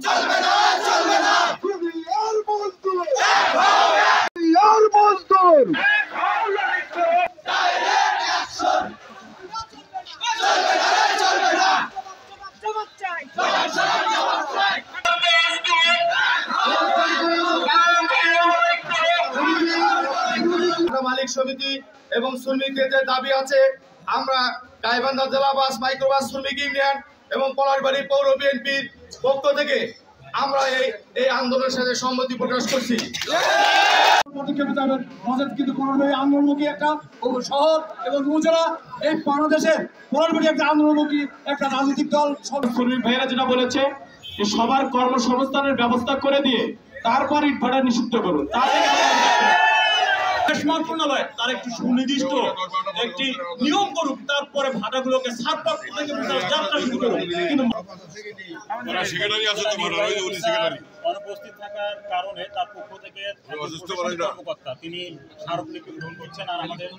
চলবে না চলবে না আর মজদুর আর মজদুর ডাইরেক্ট অ্যাকশন চলবে না চলবে না জবাব চাই মালিক সমিতি এবং শ্রমিকদের যে দাবি আছে আমরা গাইবান্ধা জেলা বাস মাইক্রোবাস শ্রমিক ইউনিয়ন এবং পলাশবাড়ি পৌর বিএনপির পক্ষ থেকে আমরা এই আন্দোলনের সাথে সম্মতি প্রকাশ করছি। পদক্ষেপ যাবেন কিন্তু আন্দোলনমুখী একটা শহর এবং উপজেলা এই বাংলাদেশের পলাশবাড়ি একটা আন্দোলনমুখী একটা রাজনৈতিক দল। শ্রমিক ভাইয়েরা যেটা বলেছে যে সবার কর্মসংস্থানের ব্যবস্থা করে দিয়ে তারপর ইট ভাটা নিষিদ্ধ করুন। মন্ত্রণালয় তার একটি সুনির্দিষ্ট একটি নিয়ম করুক, তারপরে ভাটাগুলোকে ছাড়পত্র থেকে যাত্রা শুরু করুক। কিন্তু অনুপস্থিত থাকার কারণে তার পক্ষ থেকে কর্মকর্তা তিনি স্মারকলিপি গ্রহণ করছেন। আর আমাদের